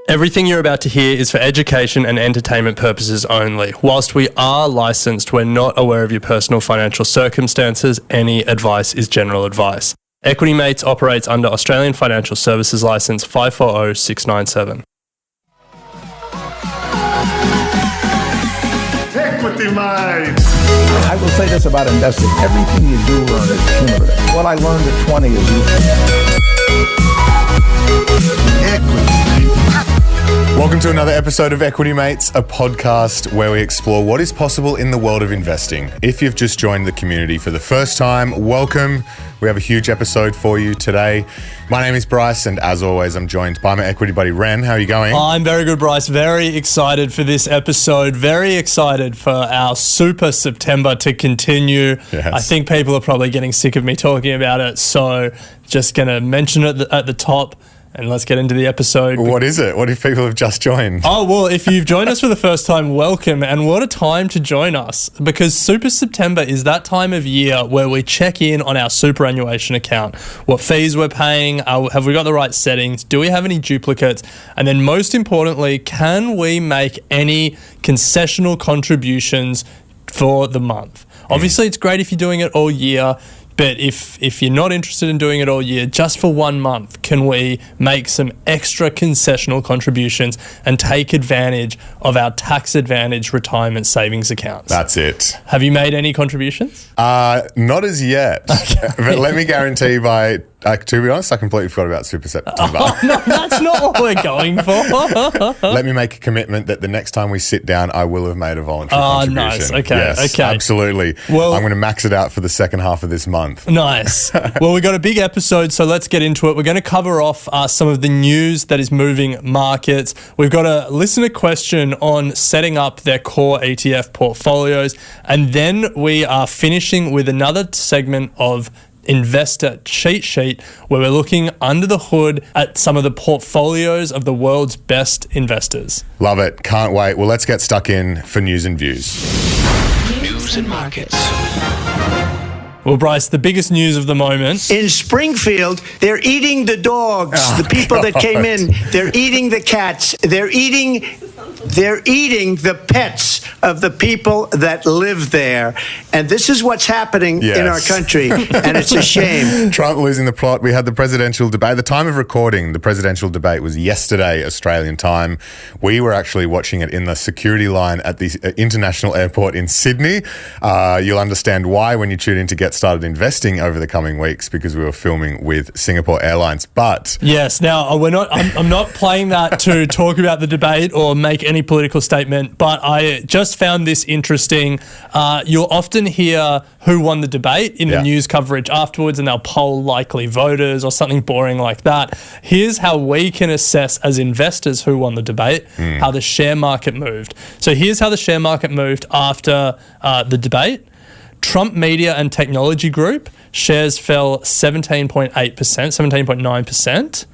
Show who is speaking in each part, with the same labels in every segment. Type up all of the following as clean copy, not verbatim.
Speaker 1: Everything you're about to hear is for education and entertainment purposes only. Whilst we are licensed, we're not aware of your personal financial circumstances. Any advice is general advice. Equity Mates operates under Australian Financial Services Licence 540697.
Speaker 2: Equity Mates!
Speaker 3: I will say this about investing. Everything you do learn is cumulative. What I learned at 20 is useful.
Speaker 2: Equity.
Speaker 4: Welcome to another episode of Equity Mates, a podcast where we explore what is possible in the world of investing. If you've just joined the community for the first time, welcome. We have a huge episode for you today. My name is Bryce, and as always, I'm joined by my equity buddy, Ren. How are you going?
Speaker 1: I'm very good, Bryce. Very excited for this episode. Very excited for our Super September to continue.
Speaker 4: Yes.
Speaker 1: I think people are probably getting sick of me talking about it, so just going to mention it at the top. And let's get into the episode.
Speaker 4: What is it? What if people have just joined?
Speaker 1: Oh, well, if you've joined us for the first time, welcome. And what a time to join us, because Super September is that time of year where we check in on our superannuation account. What fees we're paying, have we got the right settings, do we have any duplicates? And then most importantly, can we make any concessional contributions for the month? Obviously, it's great if you're doing it all year. But if you're not interested in doing it all year, just for 1 month, can we make some extra concessional contributions and take advantage of our tax advantage retirement savings accounts?
Speaker 4: That's it.
Speaker 1: Have you made any contributions?
Speaker 4: Not as yet.
Speaker 1: Okay.
Speaker 4: But let me guarantee to be honest, I completely forgot about Super September.
Speaker 1: Oh, no, that's not what we're going for.
Speaker 4: Let me make a commitment that the next time we sit down, I will have made a voluntary contribution.
Speaker 1: Nice. Okay.
Speaker 4: Yes,
Speaker 1: Okay.
Speaker 4: Absolutely.
Speaker 1: Well,
Speaker 4: I'm going to max it out for the second half of this month.
Speaker 1: Nice. Well, we've got a big episode, so let's get into it. We're going to cover off some of the news that is moving markets. We've got a listener question on setting up their core ETF portfolios. And then we are finishing with another segment of investor cheat sheet where we're looking under the hood at some of the portfolios of the world's best investors.
Speaker 4: Love it. Can't wait. Well, let's get stuck in for news and views.
Speaker 5: News and markets.
Speaker 1: Well, Bryce, the biggest news of the moment.
Speaker 6: In Springfield, they're eating the dogs. The people that came in, they're eating the cats. They're eating the pets of the people that live there. And this is what's happening in our country. And it's a shame.
Speaker 4: Trump losing the plot. We had the presidential debate. At the time of recording, the presidential debate was yesterday, Australian time. We were actually watching it in the security line at the international airport in Sydney. You'll understand why when you tune in to get started investing over the coming weeks, because we were filming with Singapore Airlines. But
Speaker 1: yes, now I'm not playing that to talk about the debate or make any political statement, but I just found this interesting. You'll often hear who won the debate in the news coverage afterwards, and they'll poll likely voters or something boring like that. Here's how we can assess as investors who won the debate, how the share market moved. So here's how the share market moved after the debate. Trump Media and Technology Group shares fell 17.8%, 17.9%.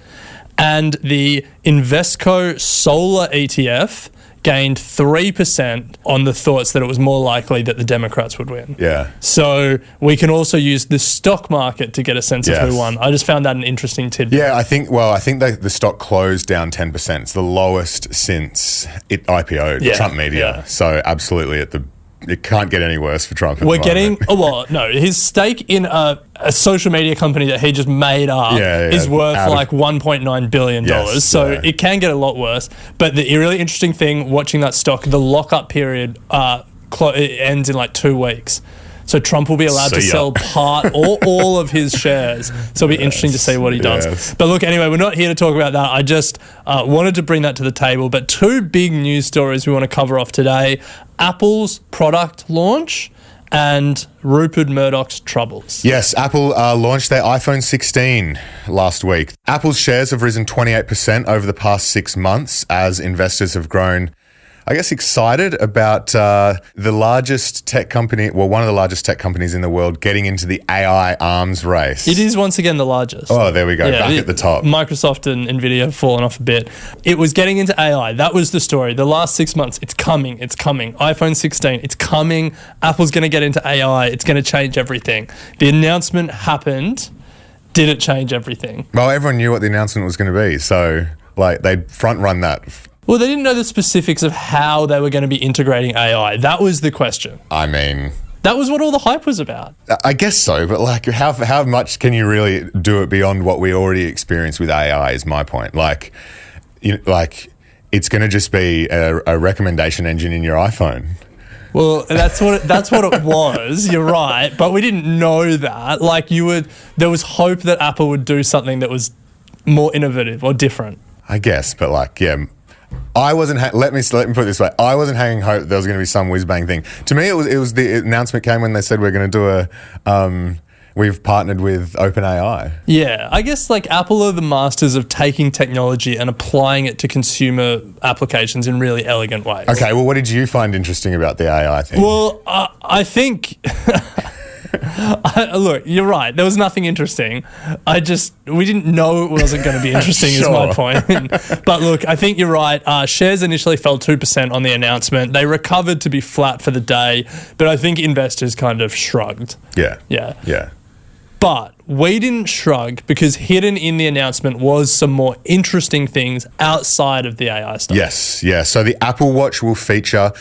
Speaker 1: And the Invesco Solar ETF gained 3% on the thoughts that it was more likely that the Democrats would win.
Speaker 4: yeah.
Speaker 1: So we can also use the stock market to get a sense of who won. I just found that an interesting tidbit.
Speaker 4: Yeah, I think the stock closed down 10%. It's the lowest since it IPO'd, Trump Media.
Speaker 1: Yeah.
Speaker 4: So absolutely it can't get any worse for Trump.
Speaker 1: We're getting, his stake in a social media company that he just made up is worth like $1.9 billion. It can get a lot worse. But the really interesting thing, watching that stock, the lockup period it ends in like 2 weeks. So Trump will be allowed to sell part or all of his shares. So it'll be interesting to see what he does.
Speaker 4: Yes.
Speaker 1: But look, anyway, we're not here to talk about that. I just wanted to bring that to the table. But 2 big news stories we want to cover off today. Apple's product launch and Rupert Murdoch's troubles.
Speaker 4: Yes, Apple launched their iPhone 16 last week. Apple's shares have risen 28% over the past 6 months as investors have grown, I guess, excited about the largest tech company, one of the largest tech companies in the world getting into the AI arms race.
Speaker 1: It is once again the largest.
Speaker 4: Oh, there we go. Back at the top.
Speaker 1: Microsoft and Nvidia have fallen off a bit. It was getting into AI. That was the story. The last 6 months, it's coming. iPhone 16, it's coming. Apple's going to get into AI. It's going to change everything. The announcement happened. Did it change everything?
Speaker 4: Well, everyone knew what the announcement was going to be, so Like, they'd front run that.
Speaker 1: Well, they didn't know the specifics of how they were going to be integrating AI. That was the question.
Speaker 4: I mean,
Speaker 1: that was what all the hype was about.
Speaker 4: I guess so, but like, how much can you really do it beyond what we already experience with AI? Is my point. Like, it's going to just be a recommendation engine in your iPhone.
Speaker 1: Well, that's what it was. You're right, but we didn't know that. Like, there was hope that Apple would do something that was more innovative or different. I
Speaker 4: guess, but like, yeah. I wasn't. Let me put it this way. I wasn't hanging hope there was going to be some whiz bang thing. To me, it was the announcement came when they said we're going to do we've partnered with OpenAI.
Speaker 1: Yeah, I guess like Apple are the masters of taking technology and applying it to consumer applications in really elegant ways.
Speaker 4: Okay, well, what did you find interesting about the AI thing?
Speaker 1: Well, I think. Look, you're right. There was nothing interesting. We didn't know it wasn't going to be interesting. Sure. Is my point. But look, I think you're right. Shares initially fell 2% on the announcement. They recovered to be flat for the day, but I think investors kind of shrugged. Yeah. But we didn't shrug because hidden in the announcement was some more interesting things outside of the AI stuff.
Speaker 4: Yes, yeah. So the Apple Watch will feature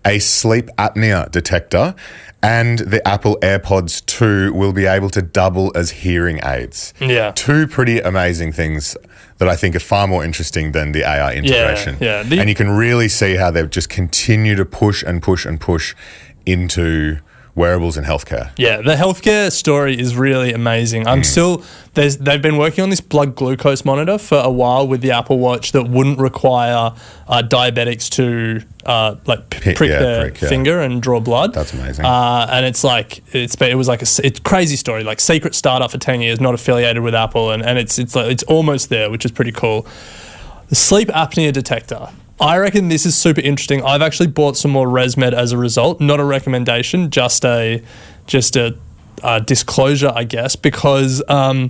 Speaker 4: a sleep apnea detector, and the Apple AirPods 2 will be able to double as hearing aids.
Speaker 1: Yeah.
Speaker 4: Two pretty amazing things that I think are far more interesting than the AI integration.
Speaker 1: Yeah.
Speaker 4: And you can really see how they've just continued to push and push and push into wearables and healthcare. Yeah,
Speaker 1: the healthcare story is really amazing. They've been working on this blood glucose monitor for a while with the Apple Watch that wouldn't require diabetics to prick their finger and draw blood.
Speaker 4: That's amazing.
Speaker 1: And it's a crazy story. Like, secret startup for 10 years, not affiliated with Apple, and it's almost there, which is pretty cool. The sleep apnea detector. I reckon this is super interesting. I've actually bought some more ResMed as a result. Not a recommendation, just a disclosure, I guess, because the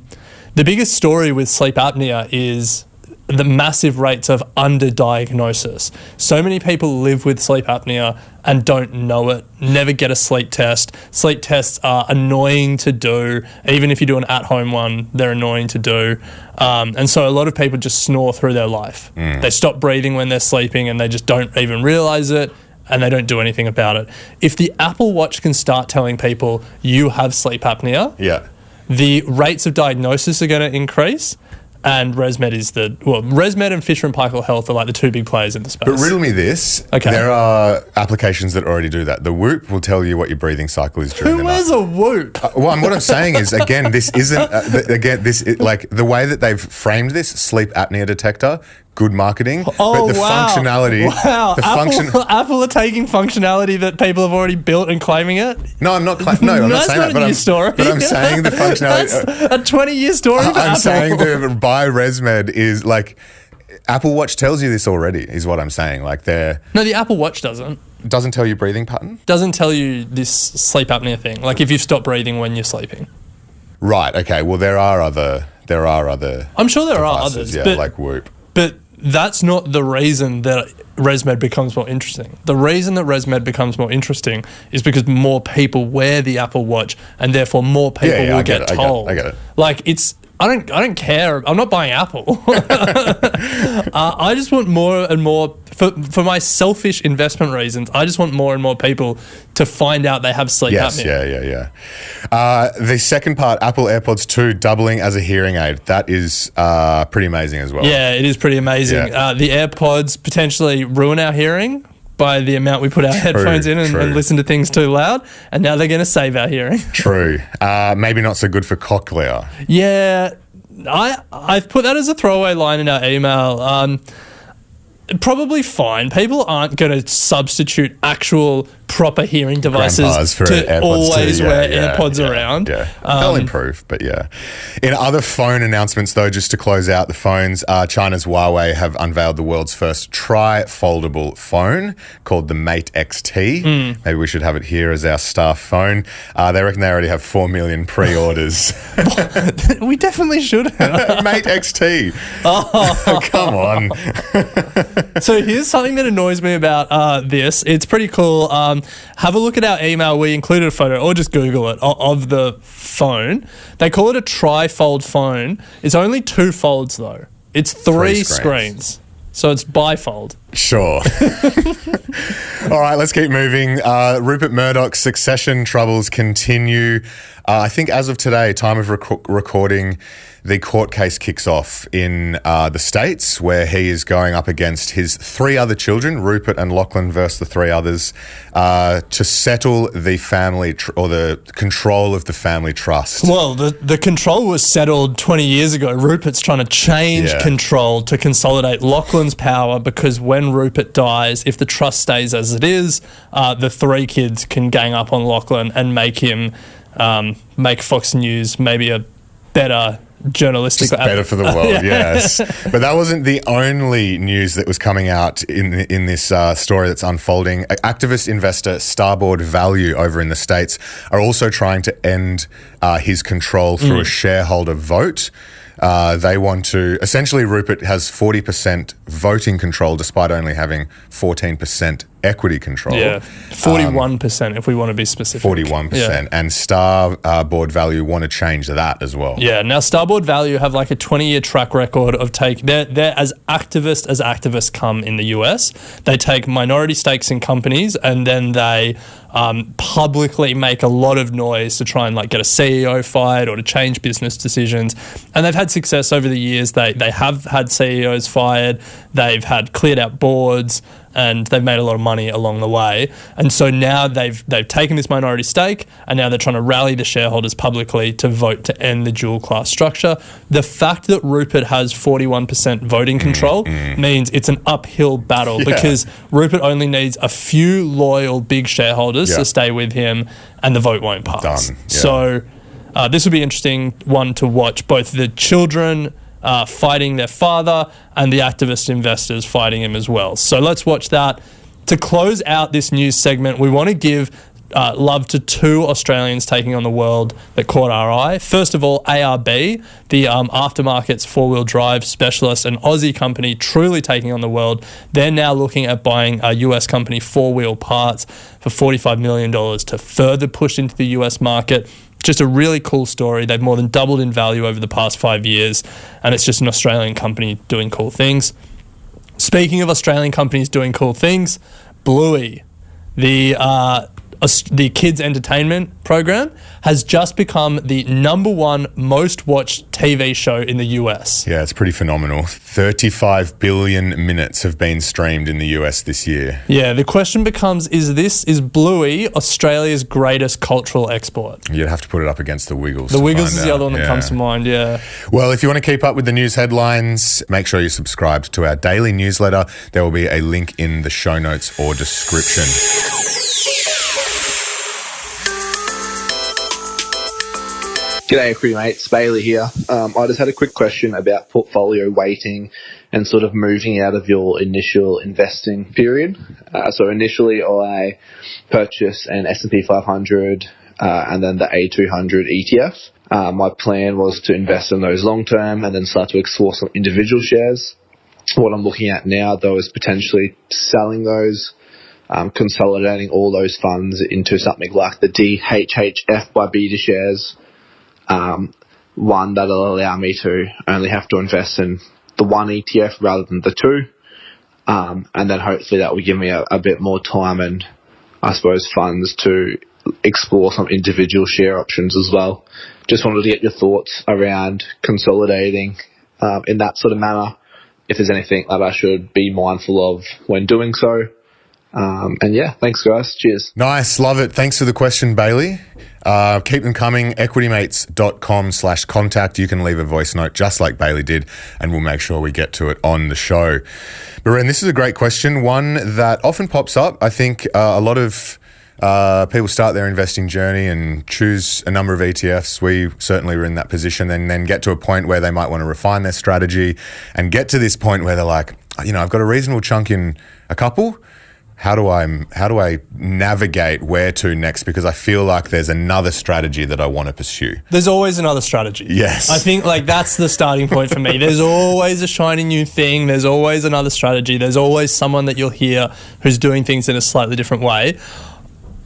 Speaker 1: biggest story with sleep apnea is the massive rates of underdiagnosis. So many people live with sleep apnea and don't know it, never get a sleep test. Sleep tests are annoying to do. Even if you do an at-home one, they're annoying to do. And so a lot of people just snore through their life. They stop breathing when they're sleeping and they just don't even realize it, and they don't do anything about it. If the Apple Watch can start telling people you have sleep apnea, the rates of diagnosis are going to increase. And ResMed and Fisher & Paykel Health are like the two big players in the space.
Speaker 4: But riddle me this. Okay. There are applications that already do that. The Whoop will tell you what your breathing cycle is during the night.
Speaker 1: Who wears a Whoop?
Speaker 4: What I'm saying is, again, this isn't, the way that they've framed this, sleep apnea detector, good marketing.
Speaker 1: Oh,
Speaker 4: but the functionality.
Speaker 1: Wow. Apple are taking functionality that people have already built and claiming it?
Speaker 4: No, I'm not saying that.
Speaker 1: That's not a new story.
Speaker 4: But I'm saying the functionality.
Speaker 1: That's a 20-year story for Apple.
Speaker 4: I'm saying the buy ResMed is like, Apple Watch tells you this already, is what I'm saying. Like,
Speaker 1: No, the Apple Watch doesn't.
Speaker 4: Doesn't tell you breathing pattern?
Speaker 1: Doesn't tell you this sleep apnea thing. Like, if you stop breathing when you're sleeping.
Speaker 4: Right, okay. Well, there are other
Speaker 1: I'm sure there
Speaker 4: devices,
Speaker 1: are others.
Speaker 4: like Whoop.
Speaker 1: But that's not the reason that ResMed becomes more interesting. The reason that ResMed becomes more interesting is because more people wear the Apple Watch, and therefore more people will get told.
Speaker 4: I get it.
Speaker 1: Like, I don't care. I'm not buying Apple. I just want more and more, for my selfish investment reasons, I just want more and more people to find out they have sleep apnea.
Speaker 4: The second part, Apple AirPods 2 doubling as a hearing aid. That is pretty amazing as well.
Speaker 1: Yeah, it is pretty amazing.
Speaker 4: Yeah.
Speaker 1: The AirPods potentially ruin our hearing by the amount we put our headphones in and listen to things too loud, and now they're going to save our hearing.
Speaker 4: True. Maybe not so good for cochlear.
Speaker 1: Yeah, I've put that as a throwaway line in our email. Probably fine. People aren't going to substitute actual proper hearing devices to always wear AirPods around.
Speaker 4: Yeah. They'll improve, but yeah. In other phone announcements, though, just to close out the phones, China's Huawei have unveiled the world's first tri-foldable phone called the Mate XT. Maybe we should have it here as our staff phone. They reckon they already have 4 million pre-orders.
Speaker 1: We definitely should have.
Speaker 4: Mate XT. Oh, come on.
Speaker 1: So here's something that annoys me about this. It's pretty cool. Have a look at our email. We included a photo, or just Google it, of the phone. They call it a tri-fold phone. It's only 2 folds, though. It's three screens. So it's bifold.
Speaker 4: Sure. All right, let's keep moving. Rupert Murdoch's succession troubles continue. I think as of today, time of recording, the court case kicks off in the States, where he is going up against his three other children, Rupert and Lachlan versus the three others, to settle the family or the control of the family trust.
Speaker 1: Well, the control was settled 20 years ago. Rupert's trying to change control to consolidate Lachlan's power, because when Rupert dies, if the trust stays as it is, the three kids can gang up on Lachlan and make him make Fox News maybe a better journalistic...
Speaker 4: Just better for the world, yes. But that wasn't the only news that was coming out in this story that's unfolding. Activist investor Starboard Value over in the States are also trying to end his control through a shareholder vote. They want to... Essentially, Rupert has 40% voting control despite only having 14% equity control.
Speaker 1: Yeah, 41% if we want to be specific.
Speaker 4: 41%. Yeah. And Starboard Value want to change that as well.
Speaker 1: Yeah, now Starboard Value have like a 20-year track record of they're as activists come in the US. They take minority stakes in companies, and then they publicly make a lot of noise to try and like get a CEO fired or to change business decisions. And they've had success over the years. They have had CEOs fired. They've had cleared out boards, and they've made a lot of money along the way. And so now they've taken this minority stake, and now they're trying to rally the shareholders publicly to vote to end the dual class structure. The fact that Rupert has 41% voting control means it's an uphill battle, because Rupert only needs a few loyal big shareholders to stay with him, and the vote won't pass.
Speaker 4: Done. Yeah.
Speaker 1: So this would be an interesting one to watch, both the children fighting their father and the activist investors fighting him as well. So let's watch that. To close out this news segment, we want to give love to two Australians taking on the world that caught our eye. First of all, ARB, the aftermarket's four-wheel drive specialist, an Aussie company truly taking on the world. They're now looking at buying a US company, Four Wheel Parts, for $45 million to further push into the US market. Just a really cool story. They've more than doubled in value over the past 5 years, and it's just an Australian company doing cool things. Speaking of Australian companies doing cool things, Bluey, the kids' entertainment program, has just become the #1 most watched TV show in the US.
Speaker 4: Yeah, it's pretty phenomenal. 35 billion minutes have been streamed in the US this year.
Speaker 1: Yeah, the question becomes, is Bluey Australia's greatest cultural export?
Speaker 4: You'd have to put it up against the Wiggles.
Speaker 1: The Wiggles is the other one that comes to mind,
Speaker 4: Well, if you want to keep up with the news headlines, make sure you're subscribed to our daily newsletter. There will be a link in the show notes or description.
Speaker 7: G'day, equity mates. Bailey here. I just had a quick question about portfolio weighting and sort of moving out of your initial investing period. So initially I purchased an S&P 500 and then the A200 ETF. My plan was to invest in those long term and then start to explore some individual shares. What I'm looking at now, though, is potentially selling those, consolidating all those funds into something like the DHHF by beta shares. One that'll allow me to only have to invest in the one ETF rather than the two. And then hopefully that will give me a bit more time and, I suppose, funds to explore some individual share options as well. Just wanted to get your thoughts around consolidating in that sort of manner, if there's anything that I should be mindful of when doing so. And yeah, thanks guys. Cheers.
Speaker 4: Nice. Love it. Thanks for the question, Bailey. Keep them coming. equitymates.com/contact. You can leave a voice note just like Bailey did, and we'll make sure we get to it on the show. But Ren, this is a great question, one that often pops up. I think a lot of people start their investing journey and choose a number of ETFs. We certainly were in that position, and then get to a point where they might want to refine their strategy and get to this point where they're like, I've got a reasonable chunk in a couple. How do I navigate where to next? Because I feel like there's another strategy that I want to pursue.
Speaker 1: There's always another strategy.
Speaker 4: Yes.
Speaker 1: I think that's the starting point for me. There's always a shiny new thing. There's always another strategy. There's always someone that you'll hear who's doing things in a slightly different way.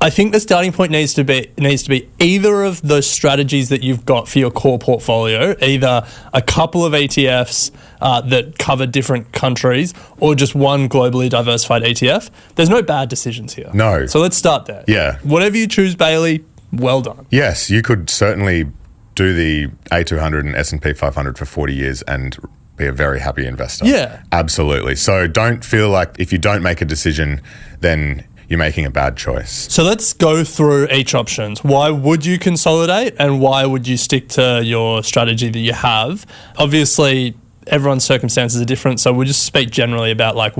Speaker 1: I think the starting point needs to be either of those strategies that you've got for your core portfolio, either a couple of ETFs that cover different countries or just one globally diversified ETF. There's no bad decisions here.
Speaker 4: No.
Speaker 1: So let's start there.
Speaker 4: Yeah.
Speaker 1: Whatever you choose, Bailey, well done.
Speaker 4: Yes, you could certainly do the A200 and S&P 500 for 40 years and be a very happy investor.
Speaker 1: Yeah.
Speaker 4: Absolutely. So don't feel like if you don't make a decision, then you're making a bad choice.
Speaker 1: So let's go through each options. Why would you consolidate and why would you stick to your strategy that you have? Obviously, everyone's circumstances are different, so we'll just speak generally about like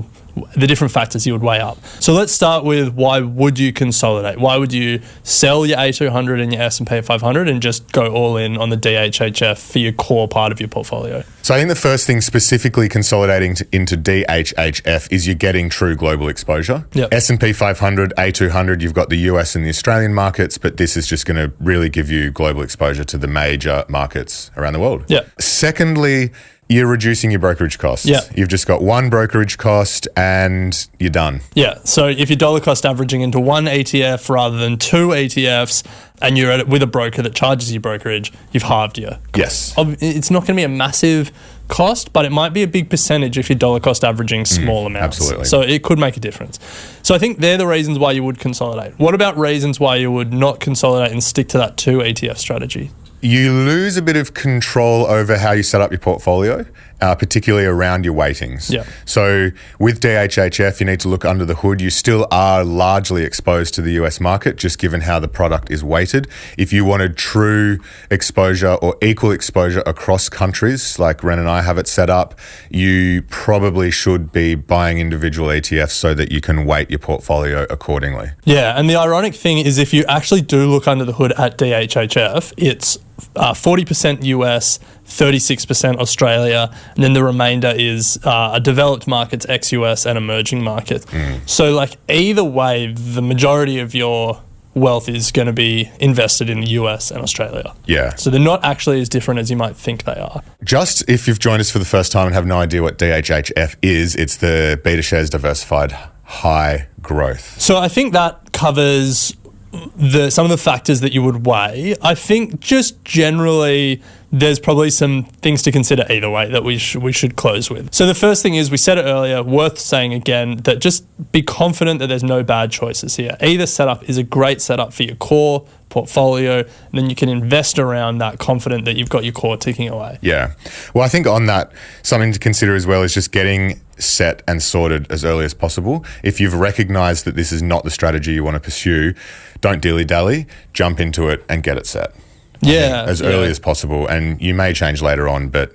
Speaker 1: the different factors you would weigh up. So let's start with why would you consolidate? Why would you sell your A200 and your S&P 500 and just go all in on the DHHF for your core part of your portfolio?
Speaker 4: So I think the first thing specifically consolidating into DHHF is you're getting true global exposure.
Speaker 1: Yep.
Speaker 4: S&P 500, A200, you've got the US and the Australian markets, but this is just going to really give you global exposure to the major markets around the world.
Speaker 1: Yep.
Speaker 4: Secondly, you're reducing your brokerage costs.
Speaker 1: Yeah.
Speaker 4: You've just got one brokerage cost and you're done.
Speaker 1: Yeah. So if you're dollar cost averaging into one ETF rather than two ETFs and you're at it with a broker that charges you brokerage, you've halved your cost.
Speaker 4: Yes.
Speaker 1: It's not going to be a massive cost, but it might be a big percentage if you're dollar cost averaging small amounts.
Speaker 4: Absolutely.
Speaker 1: So it could make a difference. So I think they're the reasons why you would consolidate. What about reasons why you would not consolidate and stick to that two ETF strategy?
Speaker 4: You lose a bit of control over how you set up your portfolio, particularly around your weightings.
Speaker 1: Yeah.
Speaker 4: So with DHHF, you need to look under the hood. You still are largely exposed to the US market, just given how the product is weighted. If you wanted true exposure or equal exposure across countries, like Ren and I have it set up, you probably should be buying individual ETFs so that you can weight your portfolio accordingly.
Speaker 1: Yeah, and the ironic thing is if you actually do look under the hood at DHHF, it's 40% US, 36% Australia, and then the remainder is developed markets, ex-US, and emerging markets. So like either way, the majority of your wealth is going to be invested in the US and Australia.
Speaker 4: Yeah.
Speaker 1: So they're not actually as different as you might think they are.
Speaker 4: Just if you've joined us for the first time and have no idea what DHHF is, it's the Beta Shares Diversified High Growth.
Speaker 1: So I think that covers some of the factors that you would weigh. I think just generally there's probably some things to consider either way that we should close with. So the first thing is, we said it earlier, worth saying again, that just be confident that there's no bad choices here. Either setup is a great setup for your core portfolio, and then you can invest around that, confident that you've got your core ticking away.
Speaker 4: Yeah. Well, I think on that, something to consider as well is just getting set and sorted as early as possible. If you've recognized that this is not the strategy you want to pursue, don't dilly-dally, jump into it and get it set.
Speaker 1: Yeah.
Speaker 4: As early as possible. And you may change later on, but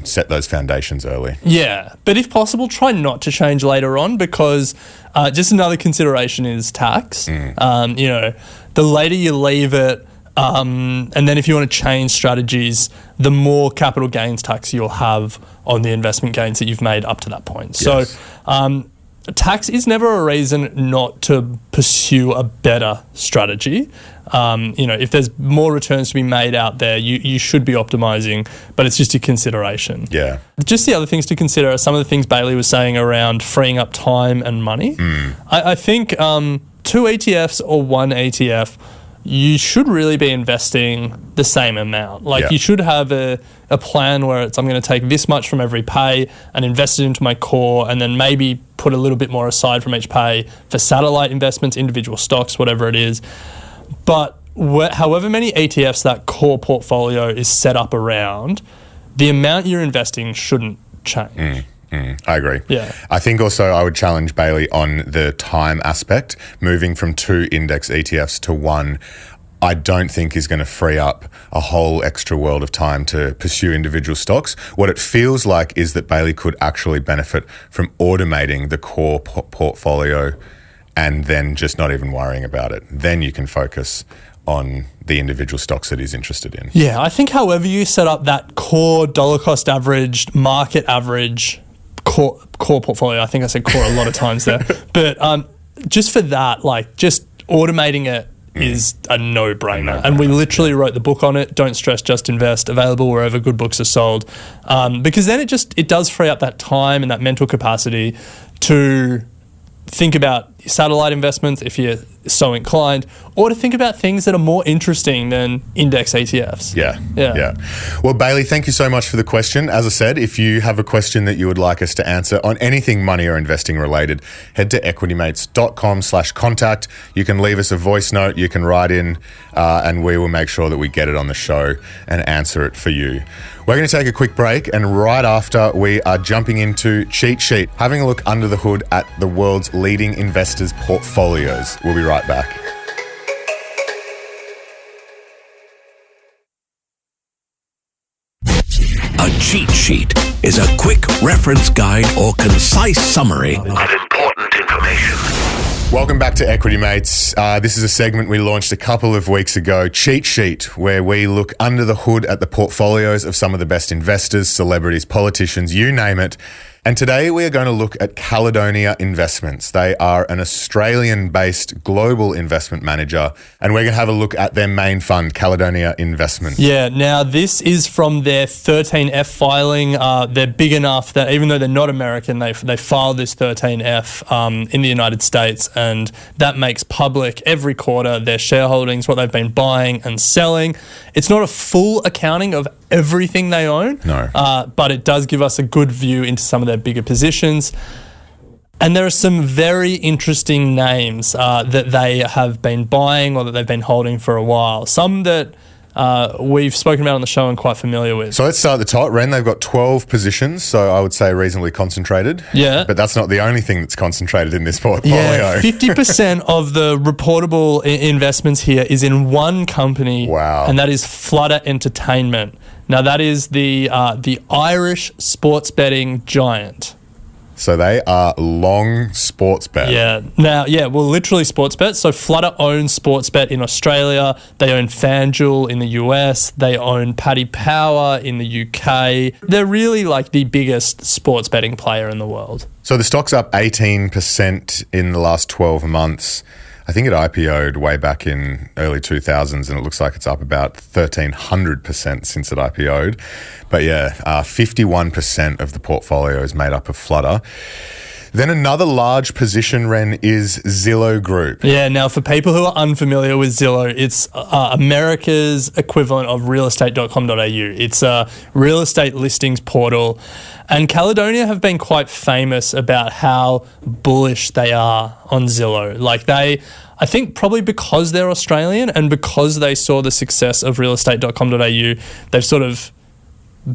Speaker 4: set those foundations early.
Speaker 1: Yeah. But if possible, try not to change later on, because just another consideration is tax. The later you leave it, and then if you want to change strategies, the more capital gains tax you'll have on the investment gains that you've made up to that point.
Speaker 4: Yes.
Speaker 1: So tax is never a reason not to pursue a better strategy. If there's more returns to be made out there, you should be optimizing, but it's just a consideration.
Speaker 4: Yeah.
Speaker 1: Just the other things to consider are some of the things Bailey was saying around freeing up time and money. I think two ETFs or one ETF, you should really be investing the same amount. You should have a plan where I'm going to take this much from every pay and invest it into my core, and then maybe put a little bit more aside from each pay for satellite investments, individual stocks, whatever it is. But however many ETFs that core portfolio is set up around, the amount you're investing shouldn't change.
Speaker 4: I agree.
Speaker 1: Yeah.
Speaker 4: I think also I would challenge Bailey on the time aspect. Moving from two index ETFs to one, I don't think is going to free up a whole extra world of time to pursue individual stocks. What it feels like is that Bailey could actually benefit from automating the core portfolio and then just not even worrying about it. Then you can focus on the individual stocks that he's interested in.
Speaker 1: Yeah, I think however you set up that core dollar cost averaged, market average core portfolio, I think I said core a lot of times there, but just for that, just automating it is a no-brainer. And we literally wrote the book on it, Don't Stress, Just Invest, available wherever good books are sold, because then it does free up that time and that mental capacity to think about satellite investments if you're so inclined, or to think about things that are more interesting than index ETFs.
Speaker 4: Yeah. Well, Bailey, thank you so much for the question. As I said, if you have a question that you would like us to answer on anything money or investing related, head to equitymates.com/contact. You can leave us a voice note, you can write in, and we will make sure that we get it on the show and answer it for you. We're going to take a quick break, and right after, we are jumping into Cheat Sheet, having a look under the hood at the world's leading investors' portfolios. We'll be right back.
Speaker 5: A cheat sheet is a quick reference guide or concise summary of important information.
Speaker 4: Welcome back to Equity Mates. This is a segment we launched a couple of weeks ago, Cheat Sheet, where we look under the hood at the portfolios of some of the best investors, celebrities, politicians, you name it. And today we are going to look at Caledonia Investments. They are an Australian-based global investment manager, and we're going to have a look at their main fund, Caledonia Investments.
Speaker 1: Yeah, now this is from their 13F filing. They're big enough that even though they're not American, they filed this 13F in the United States, and that makes public every quarter their shareholdings, what they've been buying and selling. It's not a full accounting of everything they own, but it does give us a good view into some of their bigger positions. And there are some very interesting names that they have been buying or that they've been holding for a while. Some that we've spoken about on the show and quite familiar with.
Speaker 4: So let's start at the top. Ren, they've got 12 positions, so I would say reasonably concentrated.
Speaker 1: Yeah.
Speaker 4: But that's not the only thing that's concentrated in this portfolio.
Speaker 1: Yeah, 50% of the reportable investments here is in one company.
Speaker 4: Wow.
Speaker 1: And that is Flutter Entertainment. Now, that is the Irish sports betting giant.
Speaker 4: So they are long Sportsbet.
Speaker 1: Yeah. Now, literally Sportsbet. So Flutter owns Sportsbet in Australia. They own FanDuel in the US. They own Paddy Power in the UK. They're really like the biggest sports betting player in the world.
Speaker 4: So the stock's up 18% in the last 12 months. I think it IPO'd way back in early 2000s, and it looks like it's up about 1,300% since it IPO'd. But 51% of the portfolio is made up of Flutter. Then another large position, Ren, is Zillow Group.
Speaker 1: Yeah, now for people who are unfamiliar with Zillow, it's America's equivalent of realestate.com.au. It's a real estate listings portal. And Caledonia have been quite famous about how bullish they are on Zillow. I think probably because they're Australian and because they saw the success of realestate.com.au, they've sort of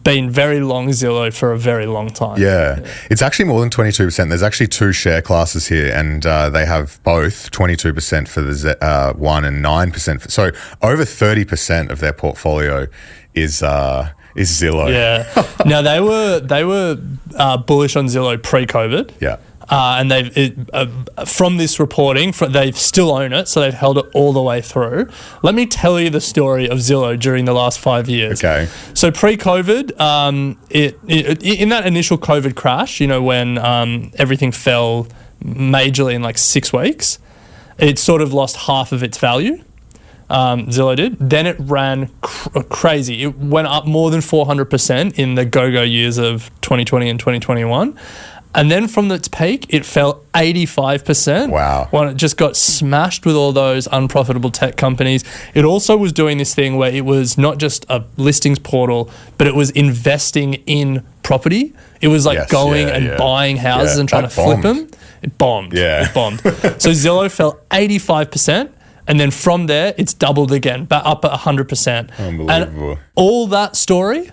Speaker 1: been very long Zillow for a very long time.
Speaker 4: Yeah. It's actually more than 22%. There's actually two share classes here, and they have both 22% for the one and 9%. So over 30% of their portfolio is Zillow.
Speaker 1: Yeah. Now they were bullish on Zillow pre-COVID.
Speaker 4: Yeah.
Speaker 1: And from this reporting, they still own it, so they've held it all the way through. Let me tell you the story of Zillow during the last 5 years.
Speaker 4: Okay.
Speaker 1: So pre-COVID, in that initial COVID crash, when everything fell majorly in like 6 weeks, it sort of lost half of its value. Zillow did. Then it ran crazy. It went up more than 400% in the go-go years of 2020 and 2021. And then from its peak, it fell 85%.
Speaker 4: Wow.
Speaker 1: When it just got smashed with all those unprofitable tech companies. It also was doing this thing where it was not just a listings portal, but it was investing in property. It was like buying houses and trying to flip them. It bombed.
Speaker 4: Yeah.
Speaker 1: It bombed. So Zillow fell 85%. And then from there, it's doubled again, but up at 100%.
Speaker 4: Unbelievable.
Speaker 1: And all that story,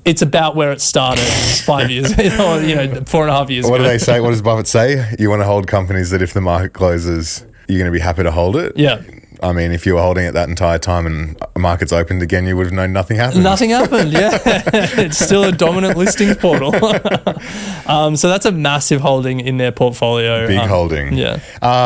Speaker 1: it's about where it started 5 years, or 4.5 years ago.
Speaker 4: What do they say? What does Buffett say? You want to hold companies that if the market closes, you're going to be happy to hold it?
Speaker 1: Yeah.
Speaker 4: I mean, if you were holding it that entire time and markets opened again, you would have known nothing happened.
Speaker 1: Nothing happened, yeah. It's still a dominant listings portal. So that's a massive holding in their portfolio.
Speaker 4: Big holding.
Speaker 1: Yeah.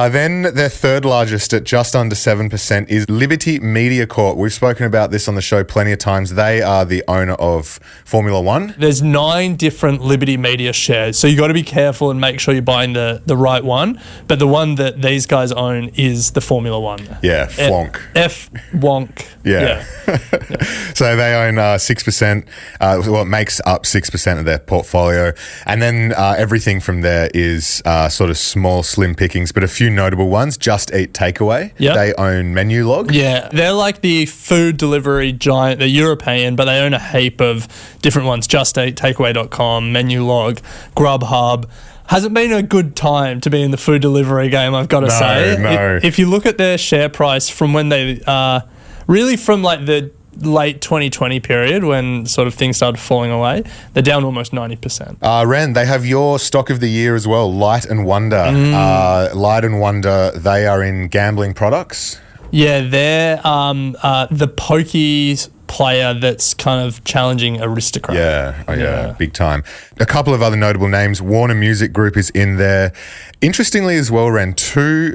Speaker 4: Then their third largest at just under 7% is Liberty Media Corp. We've spoken about this on the show plenty of times. They are the owner of Formula One.
Speaker 1: There's 9 different Liberty Media shares. So you got to be careful and make sure you're buying the right one. But the one that these guys own is the Formula One.
Speaker 4: Yeah. Yeah, Flonk.
Speaker 1: F Wonk.
Speaker 4: Yeah. So they own 6%. It makes up 6% of their portfolio. And then everything from there is sort of small, slim pickings, but a few notable ones. Just Eat Takeaway.
Speaker 1: Yep.
Speaker 4: They own Menulog.
Speaker 1: Yeah, they're like the food delivery giant. They're European, but they own a heap of different ones. Just Eat, Takeaway.com, Menulog, Grubhub. Hasn't been a good time to be in the food delivery game, I've got to say.
Speaker 4: No.
Speaker 1: If you look at their share price from when they, really from like the late 2020 period when sort of things started falling away, they're down almost 90%.
Speaker 4: Ren, they have your stock of the year as well, Light and Wonder. Light and Wonder, they are in gambling products.
Speaker 1: Yeah, they're the pokies player that's kind of challenging Aristocrat.
Speaker 4: Yeah, big time. A couple of other notable names. Warner Music Group is in there. Interestingly as well, Ren,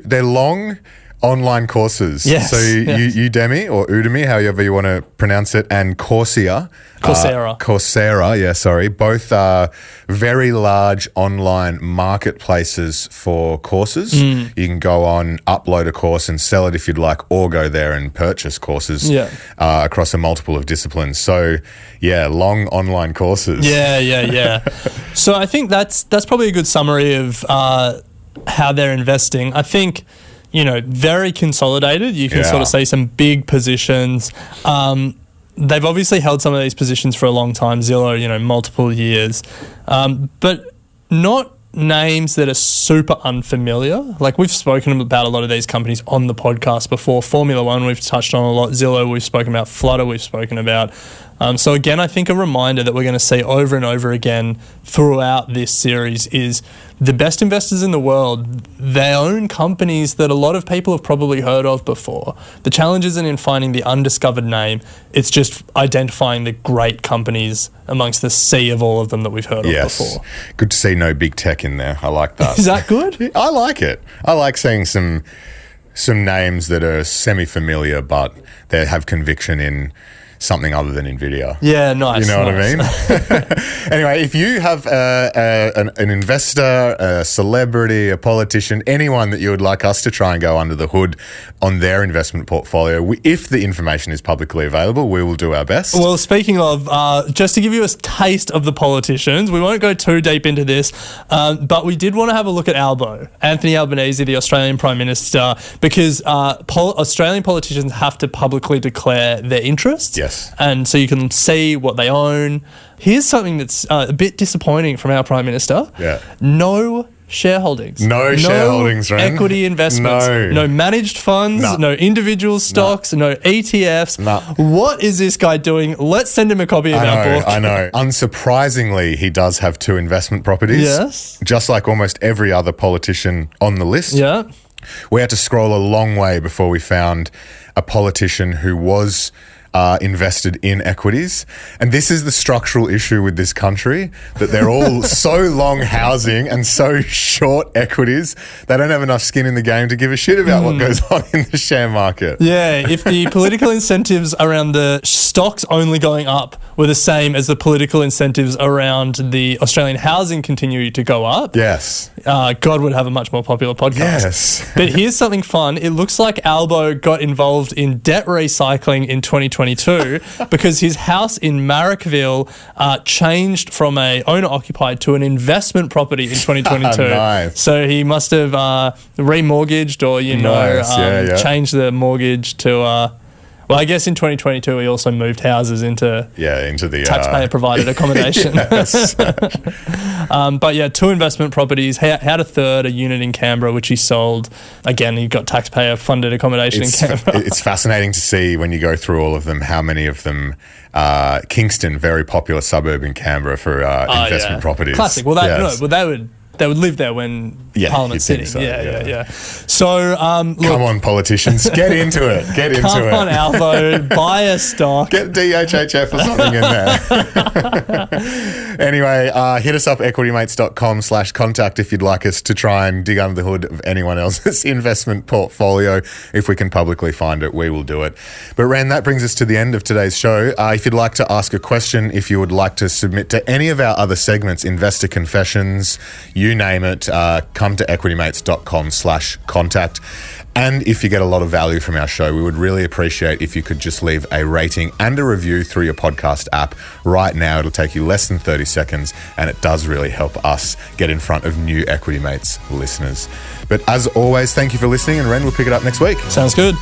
Speaker 4: they're long online courses.
Speaker 1: Yes.
Speaker 4: So Udemy or Udemy, however you want to pronounce it, and Coursera. Coursera, both are very large online marketplaces for courses. You can go on, upload a course and sell it if you'd like, or go there and purchase courses across a multiple of disciplines. So, long online courses.
Speaker 1: Yeah. So I think that's probably a good summary of how they're investing. I think, very consolidated. You can sort of see some big positions. They've obviously held some of these positions for a long time, Zillow, multiple years, but not names that are super unfamiliar. Like we've spoken about a lot of these companies on the podcast before. Formula One we've touched on a lot. Zillow we've spoken about. Flutter we've spoken about. So again, I think a reminder that we're going to see over and over again throughout this series is the best investors in the world, they own companies that a lot of people have probably heard of before. The challenge isn't in finding the undiscovered name, it's just identifying the great companies amongst the sea of all of them that we've heard of before.
Speaker 4: Good to see no big tech in there. I like that.
Speaker 1: Is that good?
Speaker 4: I like it. I like seeing some names that are semi-familiar, but they have conviction in something other than NVIDIA.
Speaker 1: Yeah, nice.
Speaker 4: You know what I mean? Anyway, if you have an investor, a celebrity, a politician, anyone that you would like us to try and go under the hood on their investment portfolio, if the information is publicly available, we will do our best.
Speaker 1: Well, speaking of, just to give you a taste of the politicians, we won't go too deep into this, but we did want to have a look at Anthony Albanese, the Australian Prime Minister, because Australian politicians have to publicly declare their interests.
Speaker 4: Yes.
Speaker 1: And so you can see what they own. Here's something that's a bit disappointing from our Prime Minister.
Speaker 4: Yeah.
Speaker 1: No shareholdings.
Speaker 4: No shareholdings, Ren.
Speaker 1: Equity investments. No managed funds. No individual stocks. No ETFs. What is this guy doing? Let's send him a copy of our book.
Speaker 4: I know. Unsurprisingly, he does have 2 investment properties.
Speaker 1: Yes.
Speaker 4: Just like almost every other politician on the list.
Speaker 1: Yeah.
Speaker 4: We had to scroll a long way before we found a politician who was invested in equities. And this is the structural issue with this country, that they're all so long housing and so short equities, they don't have enough skin in the game to give a shit about what goes on in the share market.
Speaker 1: Yeah, if the political incentives around the stocks only going up were the same as the political incentives around the Australian housing continue to go up,
Speaker 4: yes,
Speaker 1: God would have a much more popular podcast.
Speaker 4: Yes.
Speaker 1: But here's something fun. It looks like Albo got involved in debt recycling in 2022 because his house in Marrickville changed from a owner-occupied to an investment property in 2022.
Speaker 4: Nice.
Speaker 1: So he must have remortgaged or, changed the mortgage to... Well, I guess in 2022 he also moved houses into
Speaker 4: the
Speaker 1: taxpayer-provided accommodation. But yeah, 2 investment properties. Had a third, a unit in Canberra, which he sold. Again, he got taxpayer-funded accommodation in Canberra.
Speaker 4: It's fascinating to see when you go through all of them, how many of them, Kingston, very popular suburb in Canberra for investment properties.
Speaker 1: Classic. Well, they would live there when Parliament's sitting.
Speaker 4: So,
Speaker 1: So,
Speaker 4: come on, politicians, get into it.
Speaker 1: Come on, Alvo, buy a stock.
Speaker 4: Get DHHF or something in there. Anyway, hit us up, equitymates.com/contact if you'd like us to try and dig under the hood of anyone else's investment portfolio. If we can publicly find it, we will do it. But Ren, that brings us to the end of today's show. If you'd like to ask a question, if you would like to submit to any of our other segments, investor confessions, you name it, come to equitymates.com/contact. And if you get a lot of value from our show, we would really appreciate if you could just leave a rating and a review through your podcast app right now. It'll take you less than 30 seconds, and it does really help us get in front of new Equity Mates listeners. But as always, thank you for listening, and Ren, we'll pick it up next week.
Speaker 1: Sounds good.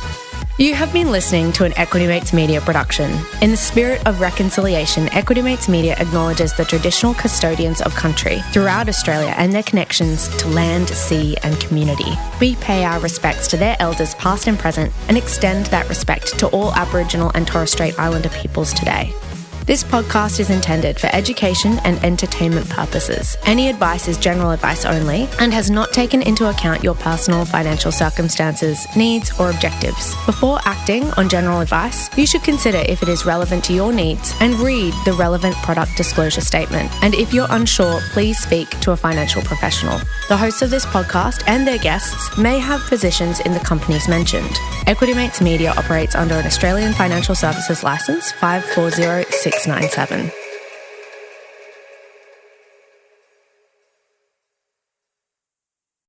Speaker 8: You have been listening to an Equity Mates Media production. In the spirit of reconciliation, Equity Mates Media acknowledges the traditional custodians of country throughout Australia and their connections to land, sea and community. We pay our respects to their elders past and present and extend that respect to all Aboriginal and Torres Strait Islander peoples today. This podcast is intended for education and entertainment purposes. Any advice is general advice only and has not taken into account your personal financial circumstances, needs, or objectives. Before acting on general advice, you should consider if it is relevant to your needs and read the relevant product disclosure statement. And if you're unsure, please speak to a financial professional. The hosts of this podcast and their guests may have positions in the companies mentioned. Equity Mates Media operates under an Australian Financial Services Licence 540697.